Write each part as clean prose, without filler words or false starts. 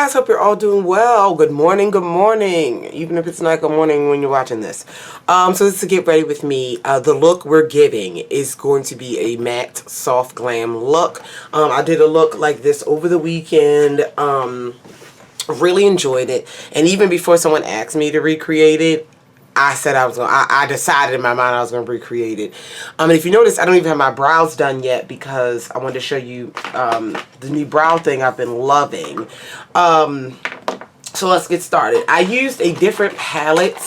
guys, hope you're all doing well. Good morning, even if it's not good morning when you're watching this. So this is to get ready with me. The look we're giving is going to be a matte soft glam look. I did a look like this over the weekend. Really enjoyed it, and even before someone asked me to recreate it, I said I was going. I decided in my mind I was going to recreate it. And if you notice, I don't even have my brows done yet because I wanted to show you the new brow thing I've been loving. So let's get started. I used a different palette.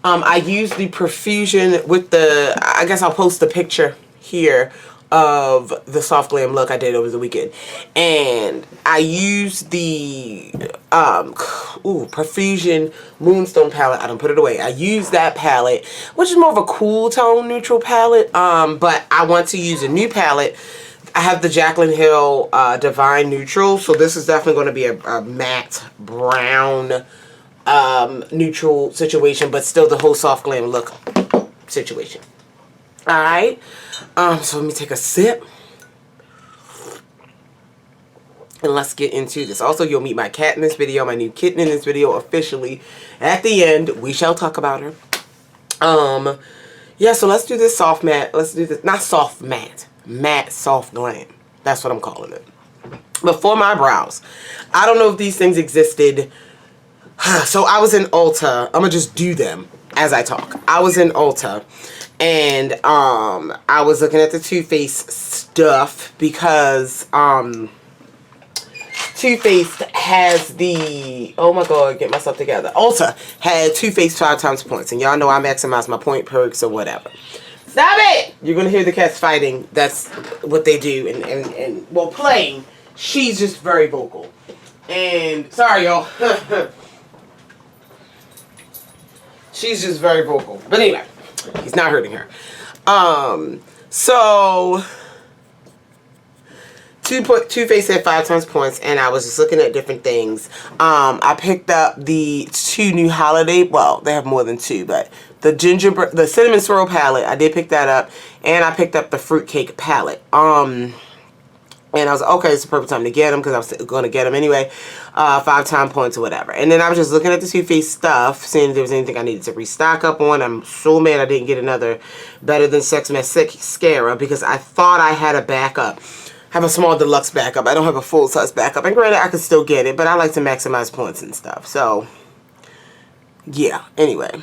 I used the Profusion with the. I guess I'll post the picture here of the soft glam look I did over the weekend, and I used the Profusion Moonstone palette. I don't put it away. I used that palette, which is more of a cool tone neutral palette, but I want to use a new palette. I have the Jaclyn Hill Divine Neutral, so this is definitely going to be a matte brown neutral situation, but still the whole soft glam look situation. Alright, so let me take a sip. And let's get into this. Also, you'll meet my cat in this video, my new kitten in this video officially. At the end, we shall talk about her. Yeah, so let's do this soft matte. Let's do this, not soft matte, matte soft glam. That's what I'm calling it. But for my brows, I don't know if these things existed. So I was in Ulta. I'm going to just do them as I talk. I was in Ulta. And I was looking at the Too Faced stuff because Too Faced has the, oh my god, get myself together. Ulta had Too Faced 5 times points, and y'all know I maximize my point perks or whatever. Stop it! You're gonna hear the cats fighting. That's what they do. And well, playing. She's just very vocal. And sorry, y'all. She's just very vocal. But anyway. He's not hurting her. So Too Faced had 5 times points, and I was just looking at different things. I picked up the 2 new holiday. Well, they have more than 2, but the cinnamon swirl palette. I did pick that up, and I picked up the fruitcake palette. And I was like, okay, it's the perfect time to get them because I was going to get them anyway. 5 time points or whatever. And then I was just looking at the Too Faced stuff, seeing if there was anything I needed to restock up on. I'm so mad I didn't get another Better Than Sex Mascara because I thought I had a backup. I have a small deluxe backup. I don't have a full size backup. And granted, I could still get it, but I like to maximize points and stuff. So, yeah. Anyway.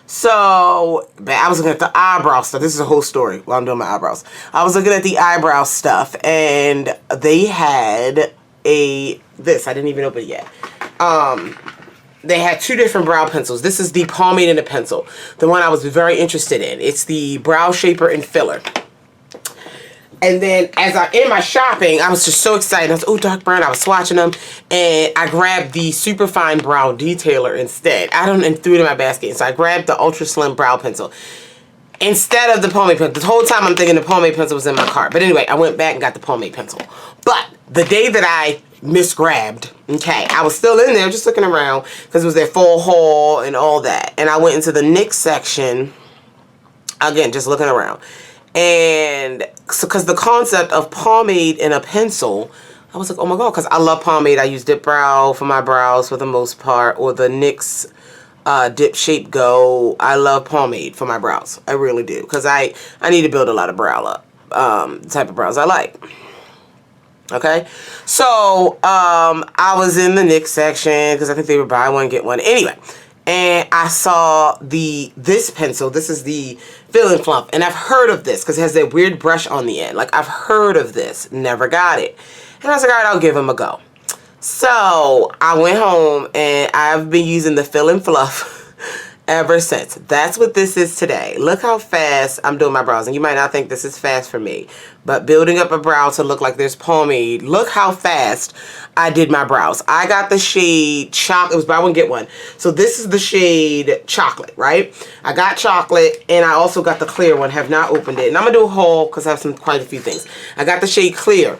So, I was looking at the eyebrow stuff. This is a whole story while I'm doing my eyebrows. I was looking at the eyebrow stuff, and they had this. I didn't even open it yet. They had 2 different brow pencils. This is the pomade and the pencil. The one I was very interested in. It's the Brow Shaper and Filler. And then as in my shopping, I was just so excited. I was, oh, dark brown. I was swatching them. And I grabbed the Superfine Brow Detailer instead. And threw it in my basket. So I grabbed the Ultra Slim Brow Pencil instead of the pomade pencil. The whole time I'm thinking the pomade pencil was in my cart. But anyway, I went back and got the pomade pencil. But the day that I misgrabbed, okay, I was still in there just looking around because it was their fall haul and all that. And I went into the NYX section, again, just looking around. And so, because the concept of pomade and a pencil, I was like, oh my god, because I love pomade. I use Dip Brow for my brows for the most part, or the NYX Dip Shape Go. I love pomade for my brows. I really do, because I need to build a lot of brow up, the type of brows I like. Okay, so I was in the NYX section because I think they were buy one get one. Anyway, and I saw this pencil. This is the Fill and Fluff, and I've heard of this because it has that weird brush on the end. Like, I've heard of this, never got it. And I was like, all right, I'll give them a go. So I went home and I've been using the Fill and Fluff ever since. That's what this is today. Look how fast I'm doing my brows. And you might not think this is fast for me, but building up a brow to look like there's pomade, look how fast I did my brows. I got the shade Chocolate. It was buy one, get one. So this is the shade Chocolate, right? I got Chocolate, and I also got the clear one. Have not opened it. And I'm going to do a haul because I have quite a few things. I got the shade Clear.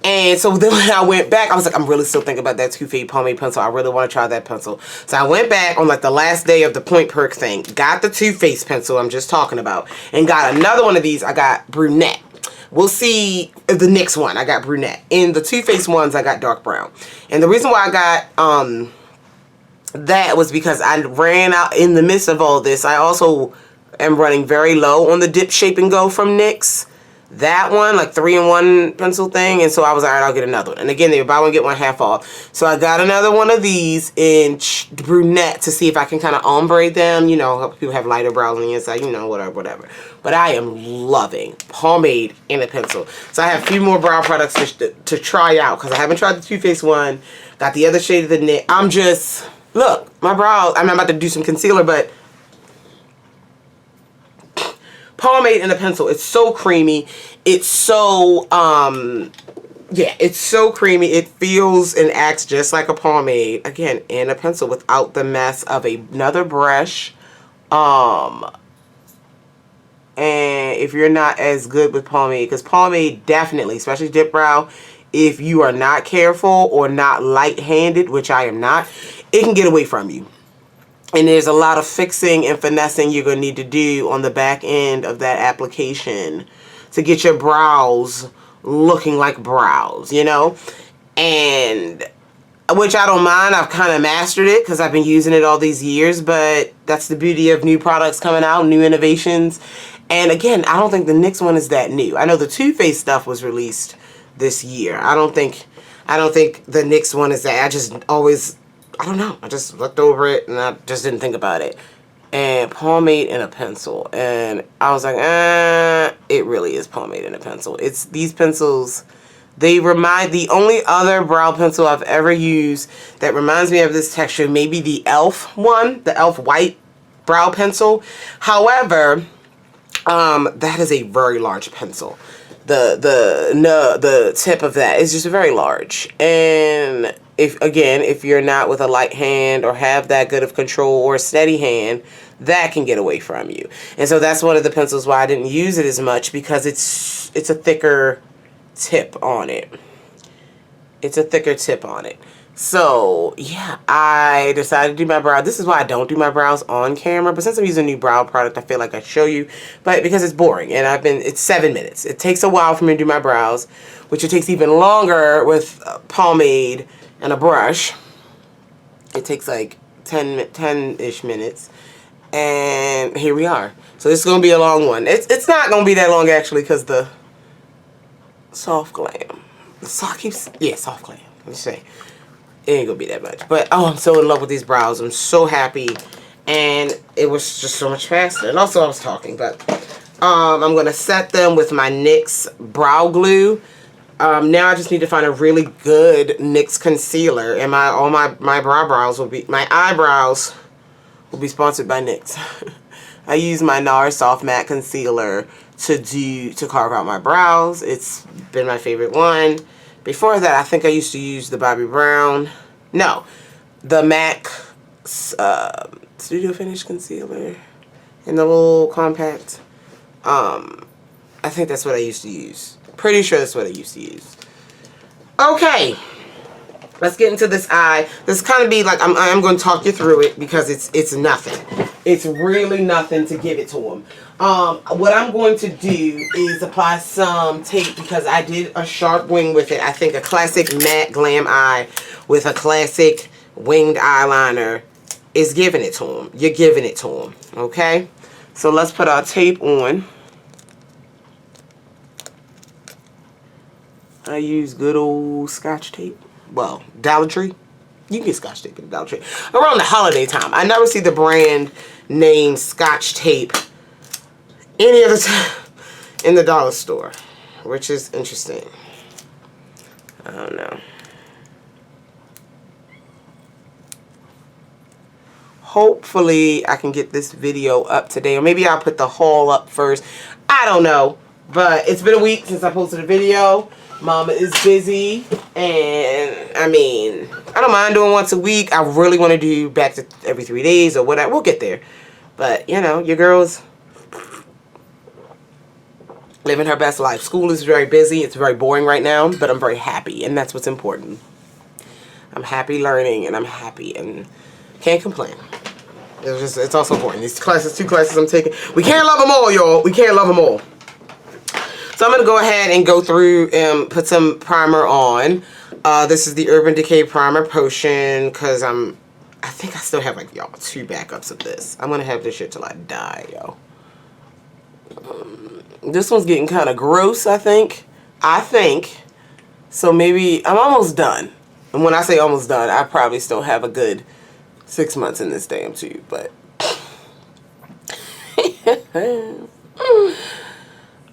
And so then when I went back, I was like, I'm really still thinking about that Too Faced pomade pencil. I really want to try that pencil. So I went back on like the last day of the point perk thing, got the Too Faced pencil I'm just talking about, and got another one of these. I got Brunette. We'll see the NYX one. I got brunette. In the Too Faced ones, I got dark brown. And the reason why I got that was because I ran out in the midst of all this. I also am running very low on the Dip Shape and Go from NYX. That one, like 3-in-1 pencil thing. And so I was like, all right, I'll get another one. And again, they were buy one, get one half off. So I got another one of these in brunette to see if I can kind of ombre them. You know, people have lighter brows on the inside, you know, whatever. But I am loving pomade in a pencil. So I have a few more brow products to try out because I haven't tried the Too Faced one. Got the other shade of the NYX. I'm just, look, my brows, I'm about to do some concealer, but pomade in a pencil. It's so creamy. It's so, yeah, it's so creamy. It feels and acts just like a pomade. Again, in a pencil without the mess of another brush. And if you're not as good with pomade, because pomade definitely, especially dip brow, if you are not careful or not light-handed, which I am not, it can get away from you. And there's a lot of fixing and finessing you're going to need to do on the back end of that application to get your brows looking like brows, you know? And, which I don't mind. I've kind of mastered it because I've been using it all these years. But that's the beauty of new products coming out, new innovations. And again, I don't think the NYX one is that new. I know the Too Faced stuff was released this year. I don't think the NYX one is that. I just always... I don't know. I just looked over it and I just didn't think about it. And pomade in a pencil. And I was like, it really is pomade in a pencil. It's these pencils, they remind, the only other brow pencil I've ever used that reminds me of this texture, maybe the e.l.f. one, the e.l.f. white brow pencil. However, that is a very large pencil. The tip of that is just very large. And if you're not with a light hand or have that good of control or a steady hand, that can get away from you. And so that's one of the pencils why I didn't use it as much, because it's a thicker tip on it. It's a thicker tip on it. So yeah, I decided to do my brow. This is why I don't do my brows on camera, but since I'm using a new brow product, I feel like I'd show you. But because it's boring, and it's 7 minutes. It takes a while for me to do my brows, which it takes even longer with pomade and a brush. It takes like 10-ish minutes. And here we are. So this is going to be a long one. It's not going to be that long actually, because the soft glam. Soft glam. Let me say. It ain't gonna be that much. But oh, I'm so in love with these brows. I'm so happy. And it was just so much faster. And also I was talking, but I'm gonna set them with my NYX brow glue. Now I just need to find a really good NYX concealer, and all my eyebrows will be sponsored by NYX. I use my NARS Soft Matte Concealer to carve out my brows. It's been my favorite one. Before that, I think I used to use the Bobbi Brown. No, the MAC Studio Finish Concealer in the little compact. I think that's what I used to use. Pretty sure that's what I used to use. Okay, let's get into this eye. This kind of be like, I'm going to talk you through it because it's nothing. It's really nothing to give it to them. What I'm going to do is apply some tape because I did a sharp wing with it. I think a classic matte glam eye with a classic winged eyeliner is giving it to them. You're giving it to them, okay? So let's put our tape on. I use good old Scotch tape. Well, Dollar Tree. You can get Scotch tape at the Dollar Tree. Around the holiday time. I never see the brand name Scotch tape any other time in the dollar store, which is interesting. I don't know. Hopefully I can get this video up today, or maybe I'll put the haul up first. I don't know, but it's been a week since I posted a video. Mama is busy, and I mean, I don't mind doing once a week. I really want to do back to every 3 days or whatever. We'll get there. But, you know, your girl's living her best life. School is very busy. It's very boring right now, but I'm very happy, and that's what's important. I'm happy learning, and I'm happy, and can't complain. It's also important. These classes, 2 classes I'm taking. We can't love them all, y'all. We can't love them all. So I'm going to go ahead and go through and put some primer on. This is the Urban Decay Primer Potion, because I think I still have like, y'all, 2 backups of this. I'm going to have this shit till I die, yo. This one's getting kind of gross, I think. So maybe I'm almost done. And when I say almost done, I probably still have a good 6 months in this damn tube, but.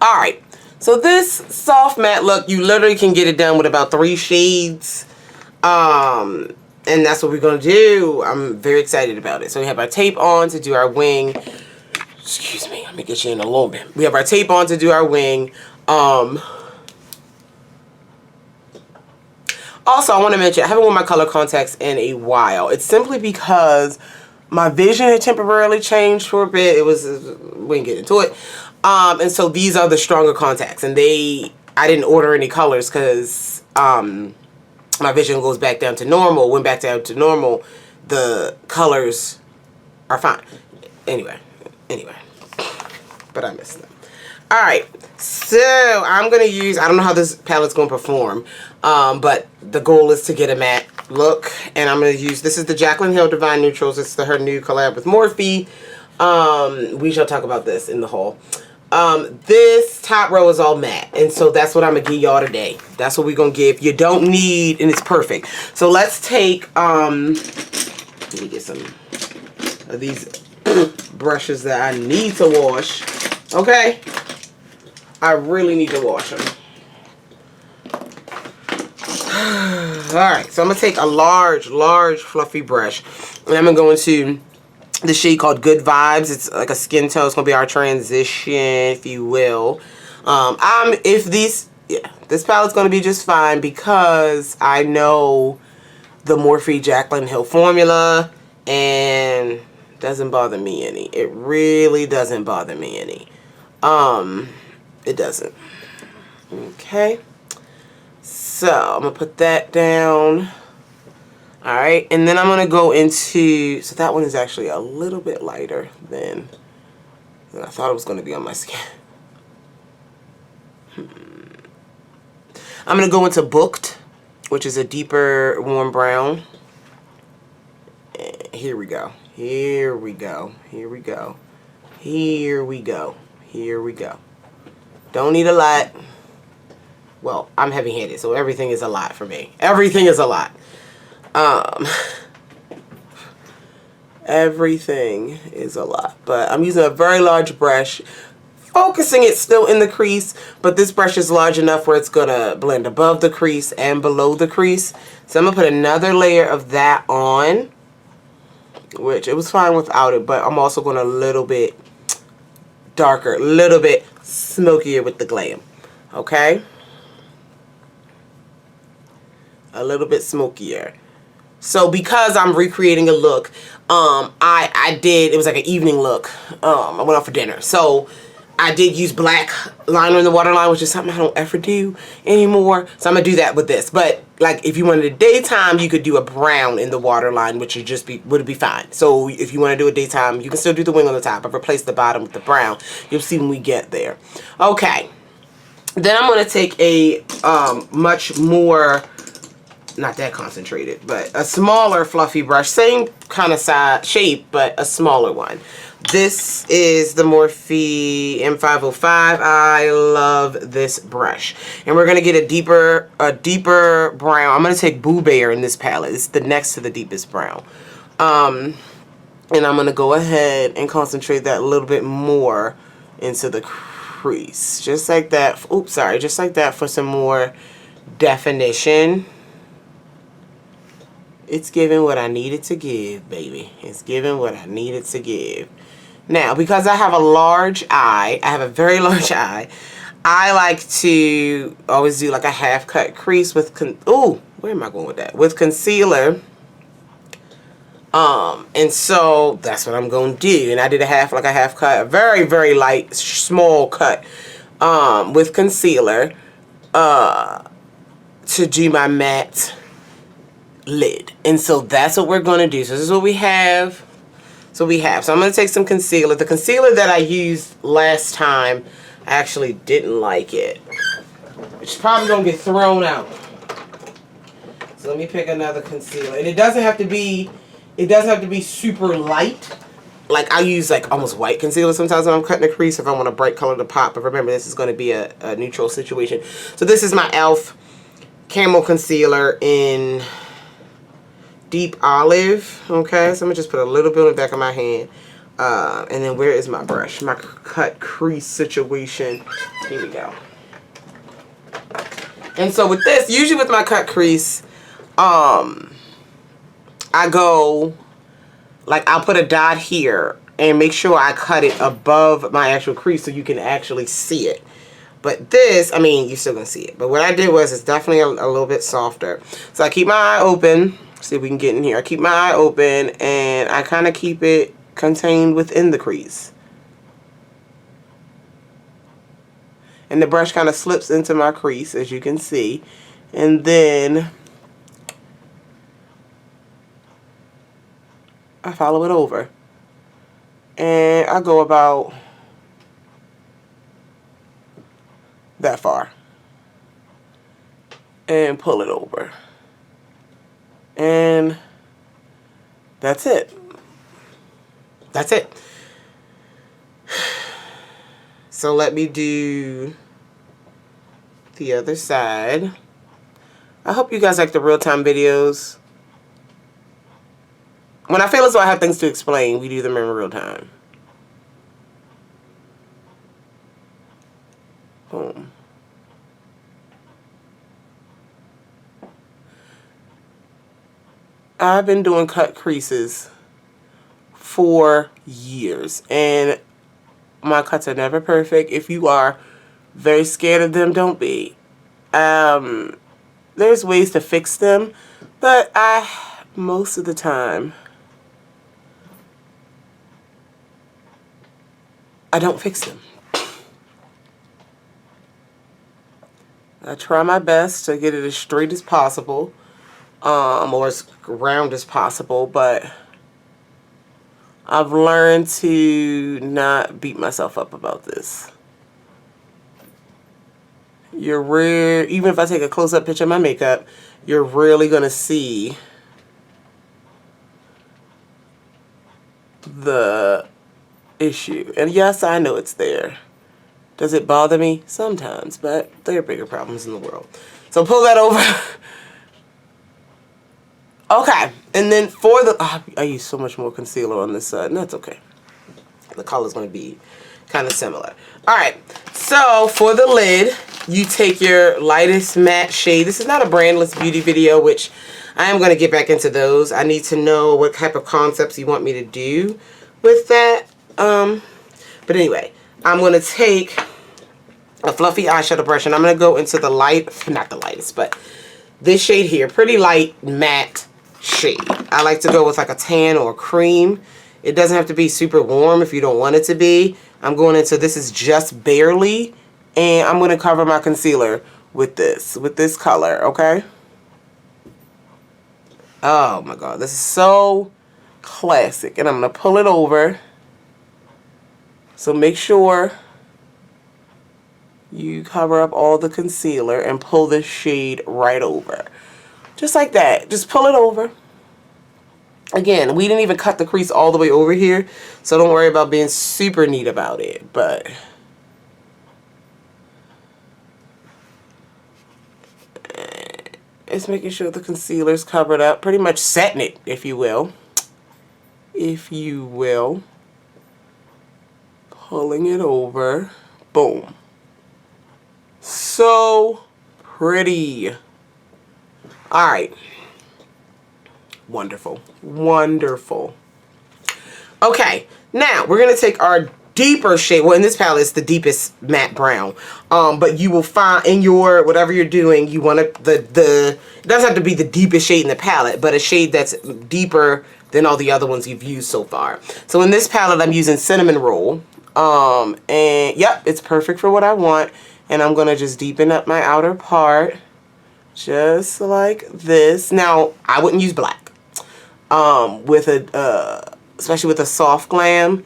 Alright. So this soft matte look, you literally can get it done with about 3 shades. And that's what we're going to do. I'm very excited about it. So we have our tape on to do our wing. Excuse me, let me get you in a little bit. We have our tape on to do our wing. Also, I want to mention, I haven't worn my color contacts in a while. It's simply because my vision had temporarily changed for a bit. It was, we didn't get into it. And so these are the stronger contacts. And I didn't order any colors because my vision goes back down to normal. Went back down to normal. The colors are fine. Anyway. But I missed them. Alright, so I'm going to use, I don't know how this palette's going to perform, but the goal is to get a matte look, and I'm going to use, this is the Jaclyn Hill Divine Neutrals. It's her new collab with Morphe. We shall talk about this in the haul. This top row is all matte, and so that's what I'm going to give y'all today. That's what we're going to give. You don't need, and it's perfect. So let's take, let me get some of these brushes that I need to wash. Okay, I really need to wash them. Alright, so I'm going to take a large fluffy brush, and I'm going to go into the shade called Good Vibes. It's like a skin tone. It's going to be our transition, if you will. This palette's going to be just fine because I know the Morphe Jaclyn Hill formula, and doesn't bother me any. It really doesn't bother me any. It doesn't. Okay. So I'm gonna put that down. Alright, and then I'm gonna go into, so that one is actually a little bit lighter than I thought it was gonna be on my skin. I'm gonna go into Booked, which is a deeper warm brown. Here we go. Here we go. Here we go. Here we go. Here we go. Don't need a lot. Well, I'm heavy-handed, so everything is a lot for me. Everything is a lot. Everything is a lot. But I'm using a very large brush, focusing it still in the crease, but this brush is large enough where it's going to blend above the crease and below the crease. So I'm going to put another layer of that on, which it was fine without it, but I'm also going a little bit darker, a little bit smokier with the glam. Okay? A little bit smokier. So because I'm recreating a look, it was like an evening look. I went out for dinner. So I did use black liner in the waterline, which is something I don't ever do anymore. So I'm going to do that with this. But like if you wanted a daytime, you could do a brown in the waterline, which would be fine. So if you want to do a daytime, you can still do the wing on the top. I've replaced the bottom with the brown. You'll see when we get there. Okay. Then I'm going to take a much more, not that concentrated, but a smaller fluffy brush. Same kind of shape, but a smaller one. This is the Morphe M505. I love this brush. And we're going to get a deeper brown. I'm going to take Boo Bear in this palette. It's the next to the deepest brown. And I'm going to go ahead and concentrate that a little bit more into the crease. Just like that. Oops, sorry. Just like that for some more definition. It's giving what I needed to give, baby. It's giving what I needed to give. Now, because I have a large eye, I have a very large eye, I like to always do like a half cut crease with, where am I going with that? With concealer. And so that's what I'm going to do. And I did a half cut, a very, very light, small cut, with concealer, to do my matte lid. And so that's what we're going to do. So this is what we have. So I'm going to take some concealer. The concealer that I used last time, I actually didn't like it. Which probably gonna get thrown out. So let me pick another concealer. And it doesn't have to be super light. Like I use like almost white concealer sometimes when I'm cutting a crease if I want a bright color to pop. But remember, this is going to be a neutral situation. So this is my e.l.f. Camo Concealer in Deep Olive. Okay, so I'm going to just put a little bit on the back of my hand. And then where is my brush? My cut crease situation. Here we go. And so with this, usually with my cut crease, I go... like, I'll put a dot here and make sure I cut it above my actual crease so you can actually see it. But this, I mean, you're still going to see it. But what I did was, it's definitely a little bit softer. So I keep my eye open. See if we can get in here. I keep my eye open and I kind of keep it contained within the crease. And the brush kind of slips into my crease, as you can see. And then I follow it over. And I go about that far. And pull it over. And that's it. That's it. So let me do the other side. I hope you guys like the real-time videos. When I feel as though I have things to explain, we do them in real time. Boom. I've been doing cut creases for years, and my cuts are never perfect. If you are very scared of them, don't be. There's ways to fix them, but most of the time, I don't fix them. I try my best to get it as straight as possible, or as round as possible, but I've learned to not beat myself up about this. Even if I take a close-up picture of my makeup, you're really gonna see the issue. And yes, I know it's there. Does it bother me? Sometimes, but there are bigger problems in the world. So pull that over. Okay, and then for the... I use so much more concealer on this side, and that's okay. The color's going to be kind of similar. Alright, so for the lid, you take your lightest matte shade. This is not a brandless beauty video, which I am going to get back into those. I need to know what type of concepts you want me to do with that. But anyway, I'm going to take a fluffy eyeshadow brush, and I'm going to go into the not the lightest, but this shade here, pretty light matte shade. I like to go with like a tan or a cream. It doesn't have to be super warm if you don't want it to be. I'm going into, this is just barely, and I'm going to cover my concealer with this color, okay? Oh my god, this is so classic. And I'm going to pull it over. So make sure you cover up all the concealer and pull this shade right over. Just like that. Just pull it over. Again, we didn't even cut the crease all the way over here, so don't worry about being super neat about it. But it's making sure the concealer's covered up. Pretty much setting it, if you will. If you will. Pulling it over. Boom. So pretty. Alright. Wonderful. Wonderful. Okay. Now, we're going to take our deeper shade. Well, in this palette, it's the deepest matte brown. But you will find in your, whatever you're doing, you want to, it doesn't have to be the deepest shade in the palette, but a shade that's deeper than all the other ones you've used so far. So in this palette, I'm using Cinnamon Roll. And yep, it's perfect for what I want. And I'm going to just deepen up my outer part. Just like this. Now, I wouldn't use black. Especially with a soft glam.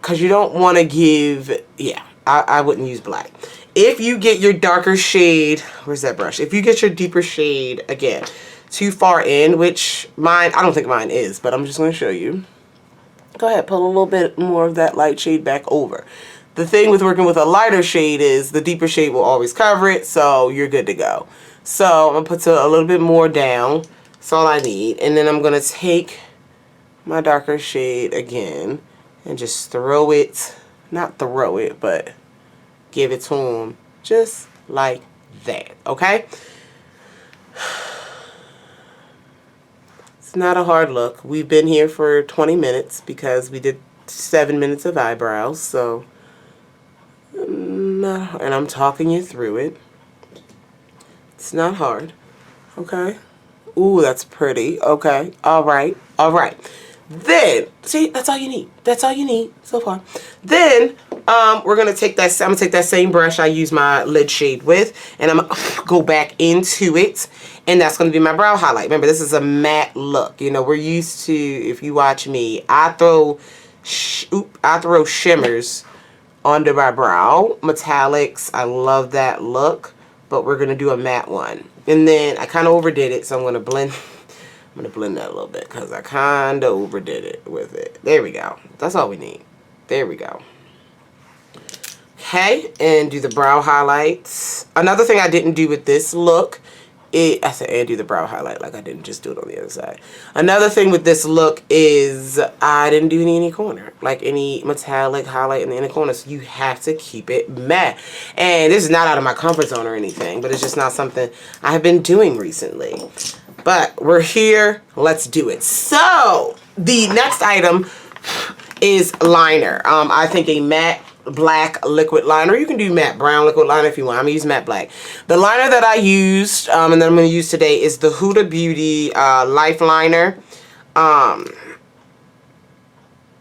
Because you don't want to give, yeah. I wouldn't use black. If you get your darker shade, where's that brush? If you get your deeper shade, again, too far in, which mine, I don't think mine is, but I'm just going to show you. Go ahead, pull a little bit more of that light shade back over. The thing with working with a lighter shade is the deeper shade will always cover it, so you're good to go. So I'm going to put a little bit more down. That's all I need. And then I'm going to take my darker shade again and just throw it, not throw it, but give it to him just like that, okay? It's not a hard look. We've been here for 20 minutes because we did 7 minutes of eyebrows, so and I'm talking you through it. It's not hard, okay? Ooh, that's pretty. Okay, all right, all right. Then, see, that's all you need. That's all you need so far. Then, we're gonna take that. I'm gonna take that same brush I use my lid shade with, and I'm gonna go back into it, and that's gonna be my brow highlight. Remember, this is a matte look. You know, we're used to, if you watch me, I throw shimmers under my brow, metallics. I love that look, but we're gonna do a matte one. And then I kind of overdid it, so I'm gonna blend. I'm gonna blend that a little bit because I kind of overdid it with it. There we go. That's all we need. There we go. Okay, and do the brow highlights. Another thing I didn't do with this look, I said and do the brow highlight, like I didn't just do it on the other side. Another thing with this look is I didn't do any inner corner, like any metallic highlight in the inner corner, so you have to keep it matte. And this is not out of my comfort zone or anything, but it's just not something I have been doing recently. But we're here, let's do it. So the next item is liner. I think a matte black liquid liner. You can do matte brown liquid liner if you want. I'm gonna use matte black. The liner that I used and that I'm gonna use today is the Huda Beauty Life Liner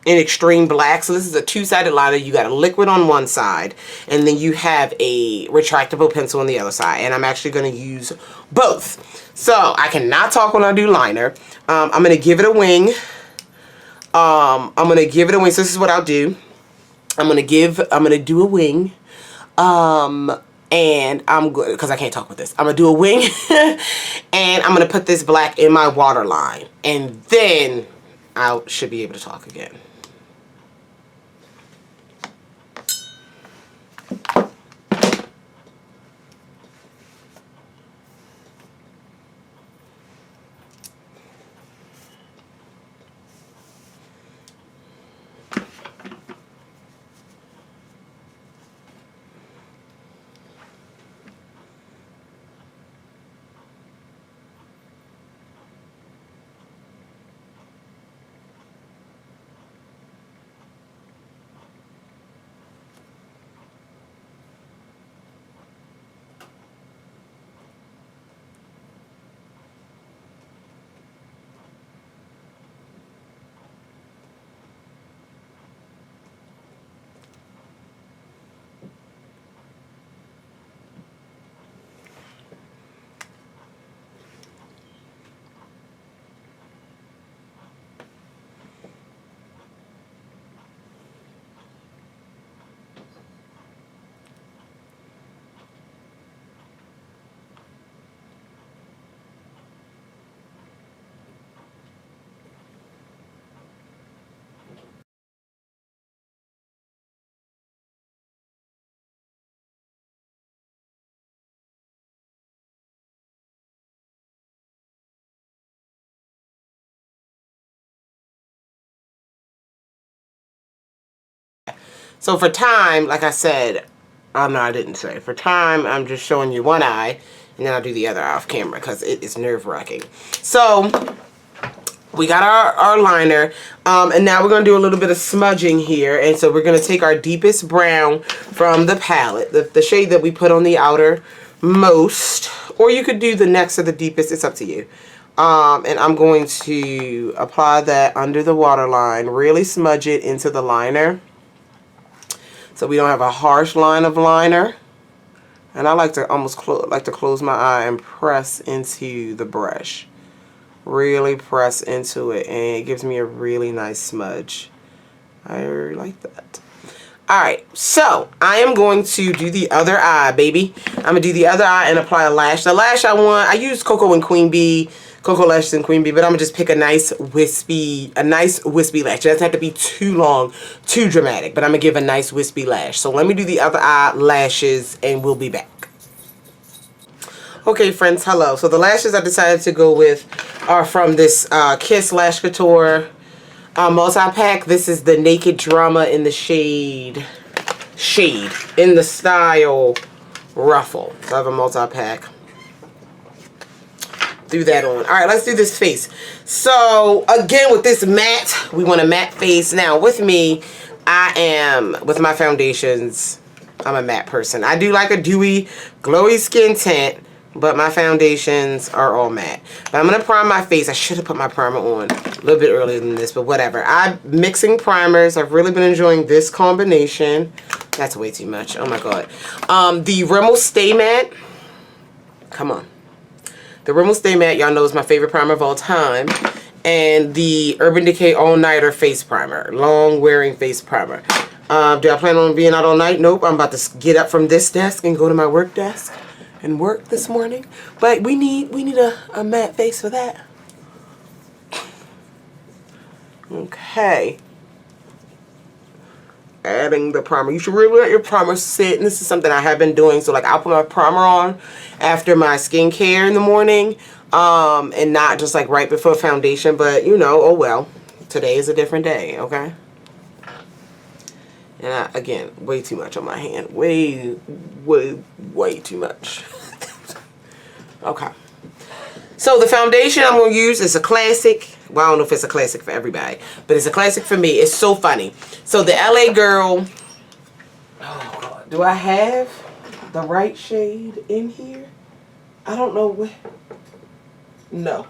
in extreme black. So this is a two-sided liner. You got a liquid on one side, and then you have a retractable pencil on the other side. And I'm actually gonna use both. So I cannot talk when I do liner. I'm gonna give it a wing. I'm gonna give it a wing. So this is what I'll do. I'm gonna do a wing. And I'm good because I can't talk with this. I'm gonna do a wing and I'm gonna put this black in my waterline, and then I should be able to talk again. So for time, like I said, oh no, I didn't say. For time, I'm just showing you one eye, and then I'll do the other eye off camera because it is nerve-wracking. So we got our liner, and now we're going to do a little bit of smudging here. And so we're going to take our deepest brown from the palette, the shade that we put on the outer most, or you could do the next to the deepest. It's up to you. And I'm going to apply that under the waterline, really smudge it into the liner, so we don't have a harsh line of liner. And I like to almost close my eye and press into the brush. Really press into it, and it gives me a really nice smudge. I really like that. Alright, so I am going to do the other eye, baby. I'm going to do the other eye and apply a lash. The lash I use Cocoa and Queen Bee, Cocoa Lashes and Queen Bee, but I'm going to just pick a nice wispy lash. It doesn't have to be too long, too dramatic, but I'm going to give a nice wispy lash. So let me do the other eye lashes and we'll be back. Okay, friends, hello. So the lashes I decided to go with are from this Kiss Lash Couture multi-pack. This is the Naked Drama in the shade in the style Ruffle. So I have a multi-pack. Do that on. Alright, let's do this face. So again, with this matte, we want a matte face. Now with me, with my foundations, I'm a matte person. I do like a dewy, glowy skin tint, but my foundations are all matte. But I'm going to prime my face. I should have put my primer on a little bit earlier than this, but whatever. I'm mixing primers. I've really been enjoying this combination. That's way too much. Oh my god. The Rimmel Stay Matte. Come on. The Rimmel Stay Matte, y'all know, is my favorite primer of all time. And the Urban Decay All Nighter Face Primer. Long wearing face primer. Do I plan on being out all night? Nope. I'm about to get up from this desk and go to my work desk and work this morning, but we need a matte face for that. Okay, adding the primer. You should really let your primer sit, and this is something I have been doing. So like, I'll put my primer on after my skincare in the morning, and not just like right before foundation. But you know, oh well, today is a different day. Okay. And again, way too much on my hand. Way too much. Okay. So the foundation I'm going to use is a classic. Well, I don't know if it's a classic for everybody, but it's a classic for me. It's so funny. So the LA Girl. Oh, God. Do I have the right shade in here? I don't know where. No.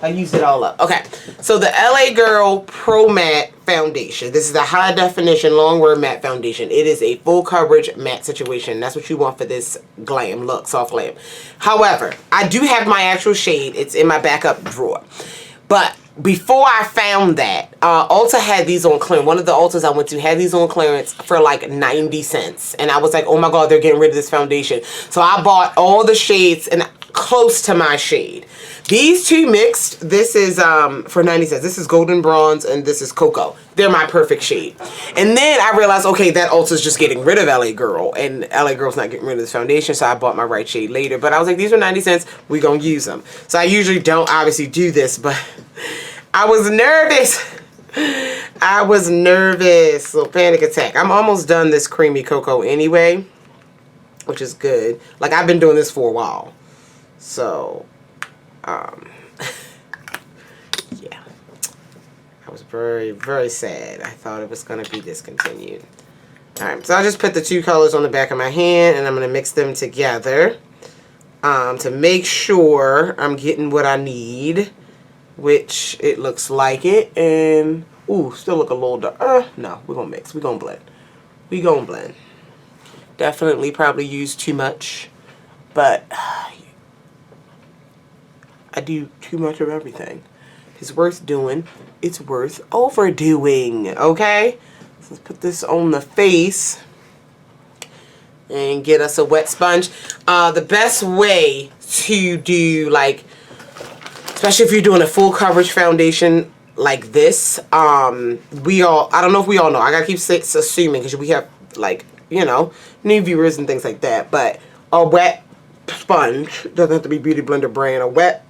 I used it all up. Okay. So the LA Girl Pro Matte Foundation. This is a high definition long wear matte foundation. It is a full coverage matte situation. That's what you want for this glam look, soft glam. However, I do have my actual shade. It's in my backup drawer. But before I found that, Ulta had these on clearance. One of the Ultas I went to had these on clearance for like 90 cents. And I was like, oh my god, they're getting rid of this foundation. So I bought all the shades and close to my shade. These two mixed, this is for 90 cents. This is Golden Bronze and this is Cocoa. They're my perfect shade. And then I realized, okay, that Ulta's just getting rid of LA Girl, and LA Girl's not getting rid of this foundation, so I bought my right shade later. But I was like, these are 90 cents, we gonna use them. So I usually don't obviously do this, but I was nervous. I was nervous. Little panic attack. I'm almost done this creamy cocoa anyway, which is good. Like, I've been doing this for a while. So, yeah. I was very, very sad. I thought it was going to be discontinued. Alright, so I just put the two colors on the back of my hand, and I'm going to mix them together to make sure I'm getting what I need, which it looks like it. And, ooh, still look a little dark. No, we're going to mix. We're going to blend. We're going to blend. Definitely probably use too much, but I do too much of everything. It's worth doing. It's worth overdoing. Okay? So let's put this on the face and get us a wet sponge. The best way to do, like, especially if you're doing a full coverage foundation like this, I don't know if we all know. I gotta keep assuming because we have, like, you know, new viewers and things like that. But a wet sponge, doesn't have to be Beauty Blender brand, a wet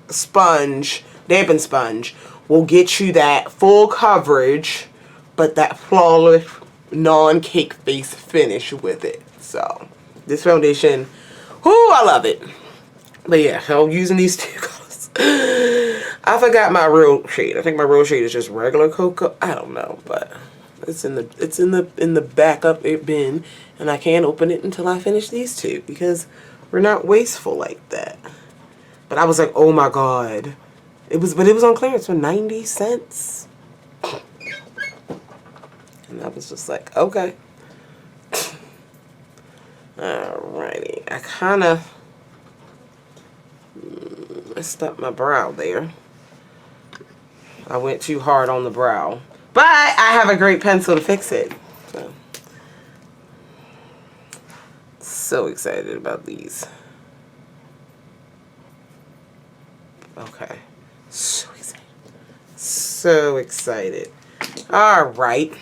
sponge, dampened sponge, will get you that full coverage, but that flawless, non-cake face finish with it. So, this foundation, whoo, I love it. But yeah, so I'm using these two colors. I forgot my real shade. I think my real shade is just regular cocoa. I don't know, but it's in the backup bin, and I can't open it until I finish these two because we're not wasteful like that. But I was like, oh my god. But it was on clearance for 90 cents. And I was just like, okay. Alrighty. I kind of messed up my brow there. I went too hard on the brow. But I have a great pencil to fix it. So So excited about these. Okay. So excited. So excited. Alright.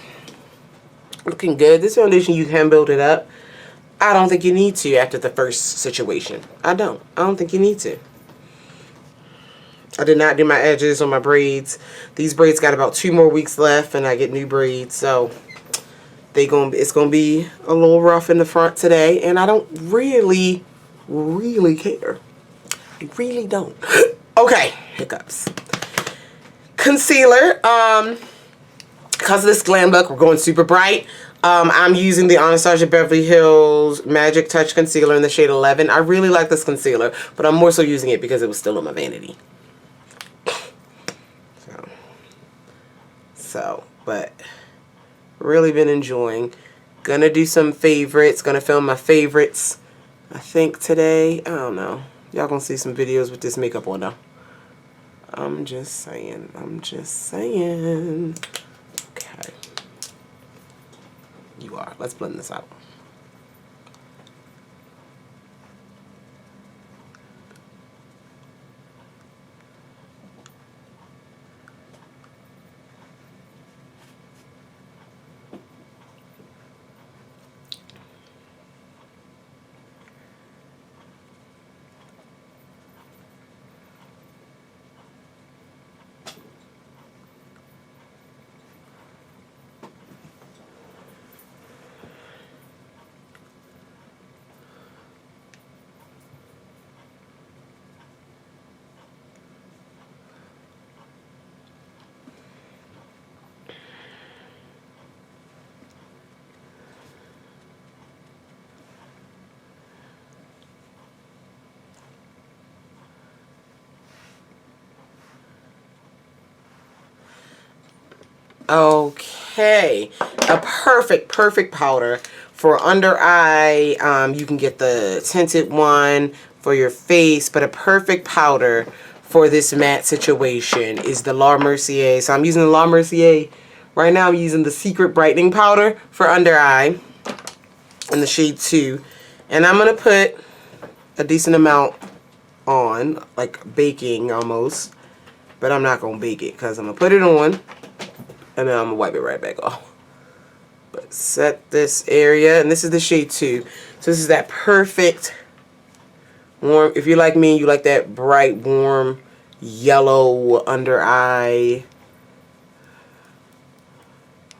Looking good. This foundation, you can build it up. I don't think you need to after the first situation. I don't think you need to. I did not do my edges on my braids. These braids got about 2 more weeks left and I get new braids. So it's gonna be a little rough in the front today. And I don't really care. I really don't. Okay, hiccups. Concealer. Because of this glam look, we're going super bright. I'm using the Anastasia Beverly Hills Magic Touch Concealer in the shade 11. I really like this concealer, but I'm more so using it because it was still in my vanity. But really been enjoying. Gonna do some favorites. Gonna film my favorites, I think, today. I don't know. Y'all gonna see some videos with this makeup on though. I'm just saying. I'm just saying. Okay. You are. Let's blend this out. Okay, a perfect powder for under eye. You can get the tinted one for your face, but a perfect powder for this matte situation is the La Mercier. So I'm using the La Mercier right now. I'm using the Secret Brightening Powder for under eye in the shade 2, and I'm gonna put a decent amount on, like baking almost, but I'm not gonna bake it because I'm gonna put it on. And then I'm going to wipe it right back off. But set this area. And this is the shade 2. So this is that perfect warm. If you're like me, you like that bright, warm, yellow under eye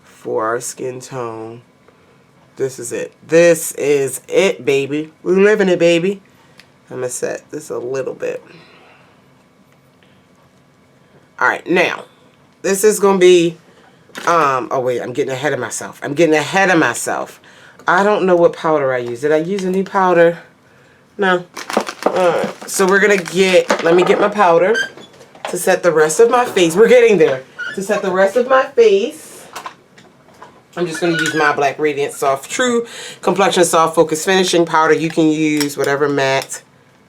for our skin tone. This is it. This is it, baby. We're living it, baby. I'm going to set this a little bit. Alright, now. This is going to be... oh wait, I'm getting ahead of myself. I don't know what powder I use. Did I use a new powder? No. So we're gonna let me get my powder to set the rest of my face. We're getting there. To set the rest of my face, I'm just gonna use my Black Radiant Soft True Complexion Soft Focus Finishing Powder. You can use whatever matte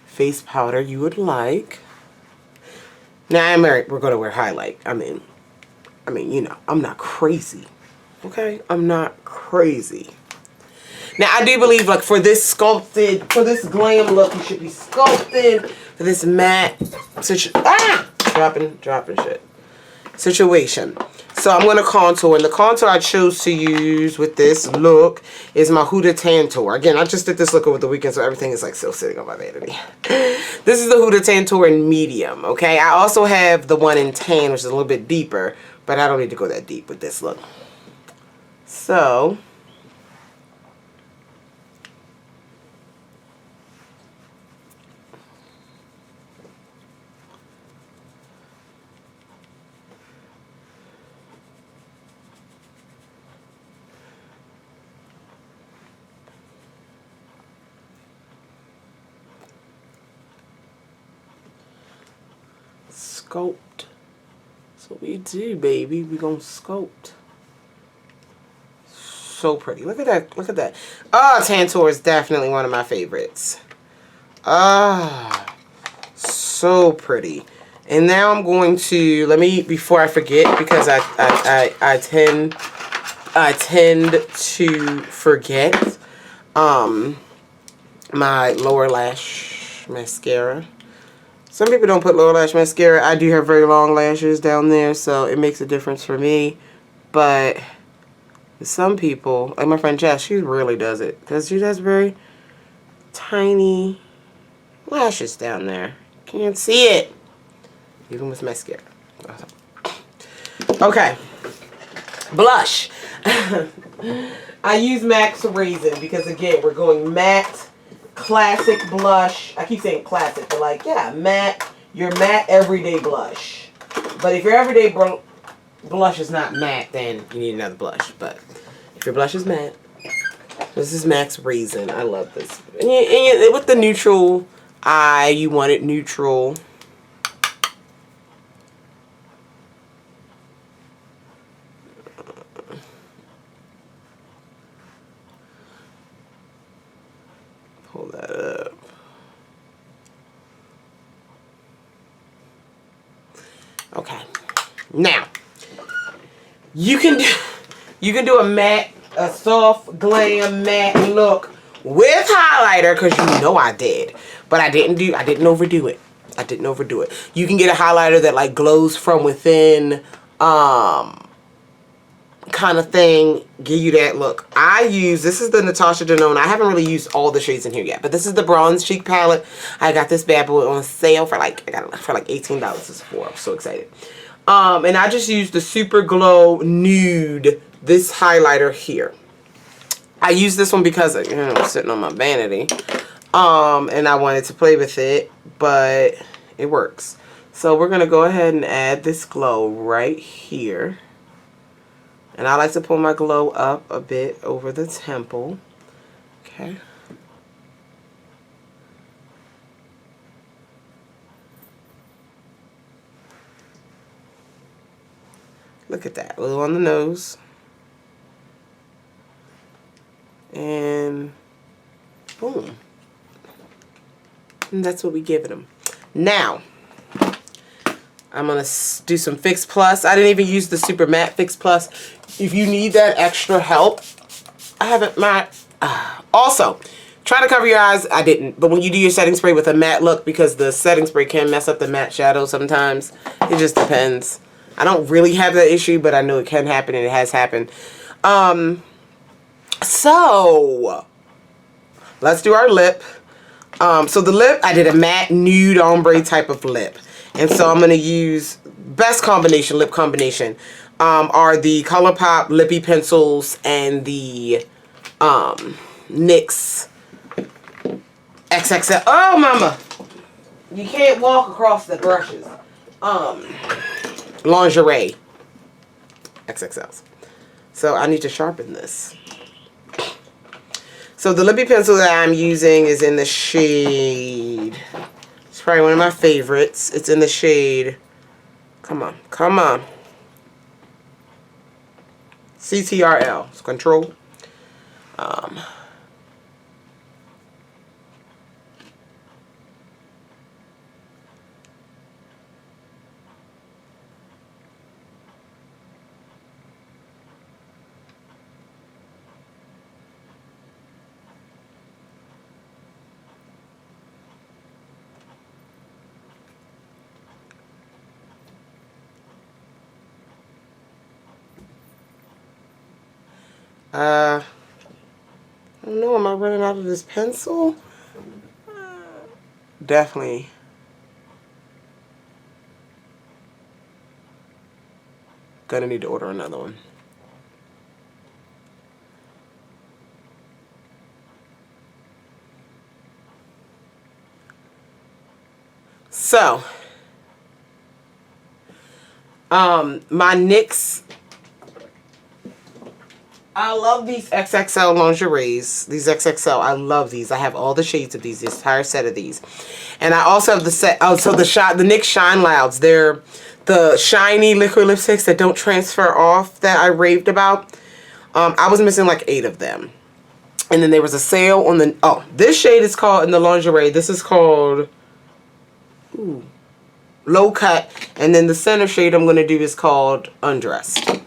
face powder you would like. Now we're gonna wear highlight. I mean, you know, I'm not crazy. Okay? I'm not crazy. Now, I do believe, like, for this glam look, you should be sculpted. For this matte dropping shit. Situation. So, I'm going to contour. And the contour I chose to use with this look is my Huda Tantour. Again, I just did this look over the weekend, so everything is, like, still sitting on my vanity. This is the Huda Tantour in medium, okay? I also have the one in tan, which is a little bit deeper. But I don't need to go that deep with this look. So, sculpt. That's what we do, baby. We gonna sculpt. So pretty. Look at that. Look at that. Ah, Tantour is definitely one of my favorites. Ah, so pretty. And now I'm going to, before I forget, because I tend to forget. my lower lash mascara. Some people don't put lower lash mascara. I do have very long lashes down there, so it makes a difference for me. But some people, like my friend Jess, she really does it because she has very tiny lashes down there. Can't see it, even with mascara. Okay, blush. I use MAC's Raisin because, again, we're going matte, classic blush. I keep saying classic, but like, yeah, matte, your matte everyday blush. But if your everyday blush is not matte, then you need another blush. But if your blush is matte, this is MAC's Raisin. I love this. And with the neutral eye, you want it neutral. Pull that up. Okay. Now, you can do a matte, a soft glam matte look with highlighter, because you know I did. But I didn't overdo it. I didn't overdo it. You can get a highlighter that like glows from within, kind of thing, give you that look. This is the Natasha Denona. I haven't really used all the shades in here yet, but this is the Bronze Cheek palette. I got this bad boy on sale for like, I got it for like $18 to Sephora. I'm so excited. And I just used the Super Glow Nude, this highlighter here. I use this one because, you know, I'm sitting on my vanity. And I wanted to play with it, but it works. So we're going to go ahead and add this glow right here. And I like to pull my glow up a bit over the temple. Okay. Look at that. A little on the nose. And boom. And that's what we giving them. Now, I'm going to do some Fix Plus. I didn't even use the Super Matte Fix Plus. If you need that extra help, I haven't matte. Also, try to cover your eyes. I didn't. But when you do your setting spray with a matte look, because the setting spray can mess up the matte shadow sometimes. It just depends. I don't really have that issue, but I know it can happen and it has happened. So, let's do our lip. So the lip, I did a matte nude ombre type of lip. And so I'm going to use, best combination, lip combination, are the ColourPop Lippy Pencils and the NYX XXL. Oh, mama! You can't walk across the brushes. Lingerie XXLs. So I need to sharpen this. So the Lippy pencil that I'm using is in the shade, it's probably one of my favorites. It's in the shade, come on, come on, CTRL, it's control. I don't know, am I running out of this pencil? Definitely. Gonna need to order another one. So, my NYX, I love these XXL lingeries. These XXL, I love these. I have all the shades of these, the entire set of these. And I also have the set, oh, so the NYX Shine Louds. They're the shiny liquid lipsticks that don't transfer off that I raved about. I was missing like 8 of them. And then there was a sale on the, oh, this shade is called, in the lingerie, this is called, ooh, Low Cut. And then the center shade I'm going to do is called Undressed.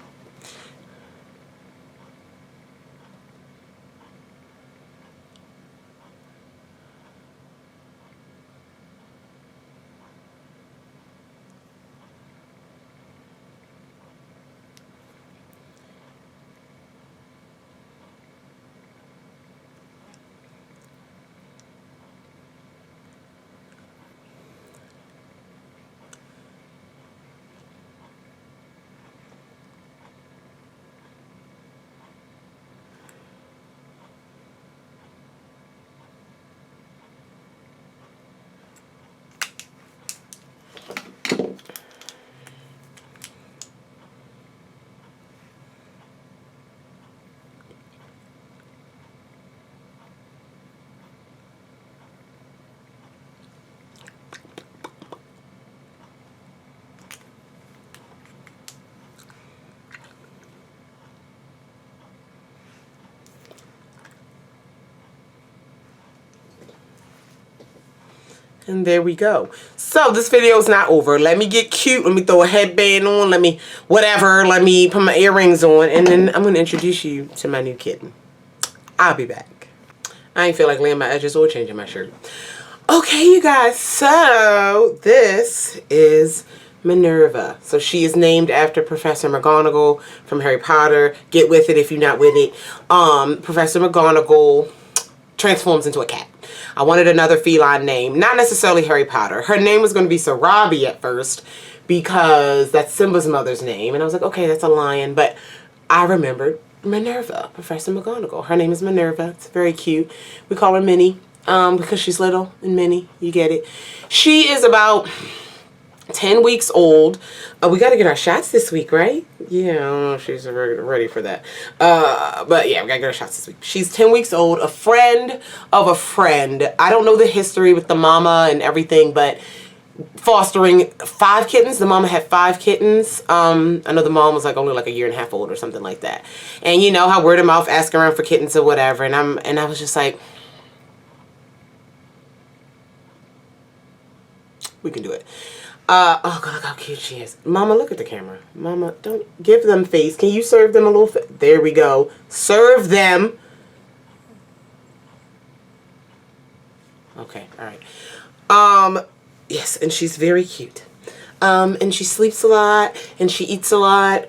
And there we go. So this video is not over. Let me get cute. Let me throw a headband on. Let me whatever. Let me put my earrings on. And then I'm going to introduce you to my new kitten. I'll be back. I ain't feel like laying my edges or changing my shirt. Okay, you guys. So this is Minerva. So she is named after Professor McGonagall from Harry Potter. Get with it if you're not with it. Professor McGonagall transforms into a cat. I wanted another feline name, not necessarily Harry Potter. Her name was going to be Sarabi at first because that's Simba's mother's name. And I was like, okay, that's a lion. But I remembered Minerva, Professor McGonagall. Her name is Minerva. It's very cute. We call her Minnie because she's little and Minnie. You get it. She is about 10 weeks old. We got to get our shots this week, right? Yeah, I don't know if she's ready for that. But yeah, we got to get our shots this week. She's 10 weeks old, a friend of a friend. I don't know the history with the mama and everything, but fostering 5 kittens. The mama had 5 kittens. I know the mom was like only like a year and a half old or something like that. And you know how word of mouth asking around for kittens or whatever. And I was just like, we can do it. Oh God, look how cute she is. Mama, look at the camera. Mama, don't give them face. Can you serve them a little? There we go. Serve them. Okay, all right. Yes, and she's very cute. And she sleeps a lot, and she eats a lot.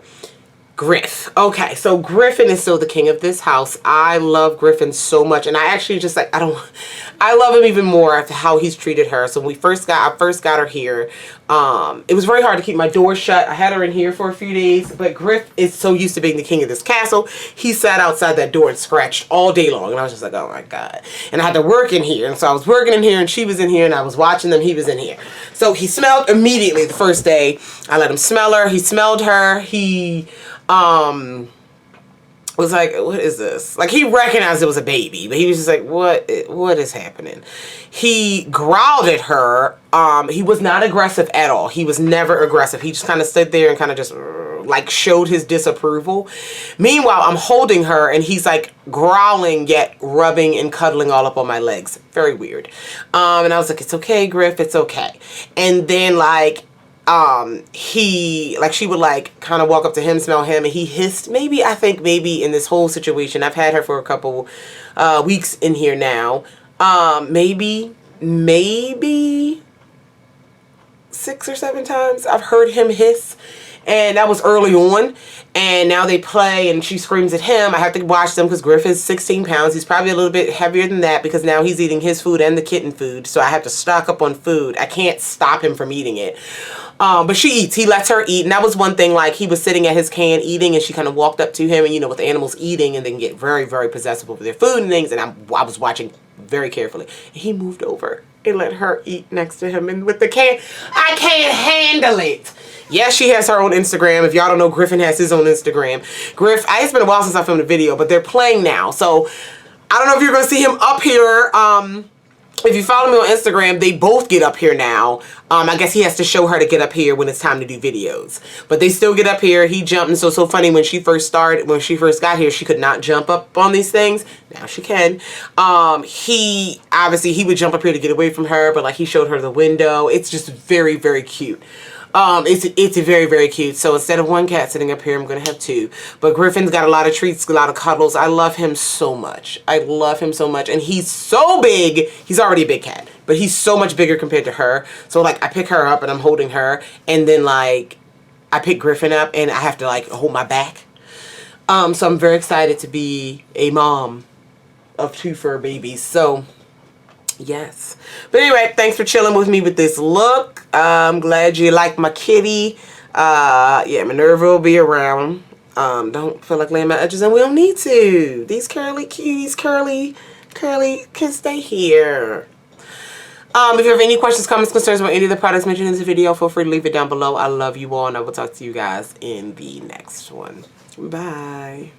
Griff. Okay, so Griffin is still the king of this house. I love Griffin so much, and I actually just like, I love him even more after how he's treated her. So when I first got her here, it was very hard to keep my door shut. I had her in here for a few days, but Griff is so used to being the king of this castle. He sat outside that door and scratched all day long, and I was just like, oh my God. And I had to work in here, and so I was working in here, and she was in here, and I was watching them. He was in here. So he smelled immediately the first day. I let him smell her. He smelled her. He was like, what is this? Like, he recognized it was a baby, but he was just like, what is happening? He growled at her. He was not aggressive at all. He was never aggressive. He just kind of stood there and kind of just like showed his disapproval. Meanwhile, I'm holding her and he's like growling yet rubbing and cuddling all up on my legs. Very weird. And I was like, it's okay, Griff, it's okay. And then like, she would like kind of walk up to him, smell him, and he hissed. I think maybe in this whole situation, I've had her for a couple weeks in here now. Maybe 6 or 7 times I've heard him hiss. And that was early on. And now they play and she screams at him. I have to watch them because Griff is 16 pounds. He's probably a little bit heavier than that because now he's eating his food and the kitten food. So I have to stock up on food. I can't stop him from eating it. But she eats. He lets her eat. And that was one thing, like he was sitting at his can eating and she kind of walked up to him and you know, with the animals eating and then get very, very possessive over their food and things. And I was watching very carefully. And he moved over and let her eat next to him and with the can. I can't handle it. Yes, she has her own Instagram. If y'all don't know, Griffin has his own Instagram. It's been a while since I filmed a video, but they're playing now. So I don't know if you're going to see him up here. If you follow me on Instagram, they both get up here now. I guess he has to show her to get up here when it's time to do videos. But they still get up here. He jumped. And so funny, when she first got here, she could not jump up on these things. Now she can. He would jump up here to get away from her, but like he showed her the window. It's just very, very cute. It's very, very cute. So instead of 1 cat sitting up here, I'm going to have 2. But Griffin's got a lot of treats, a lot of cuddles. I love him so much. I love him so much. And he's so big. He's already a big cat. But he's so much bigger compared to her. So, like, I pick her up and I'm holding her. And then, like, I pick Griffin up and I have to, like, hold my back. So I'm very excited to be a mom of 2 fur babies. So yes. But anyway, thanks for chilling with me with this look. I'm glad you like my kitty. Yeah, Minerva will be around. Don't feel like laying my edges and we don't need to. These curly cuties, curly can stay here. If you have any questions, comments, concerns about any of the products mentioned in this video, feel free to leave it down below. I love you all and I will talk to you guys in the next one. Bye.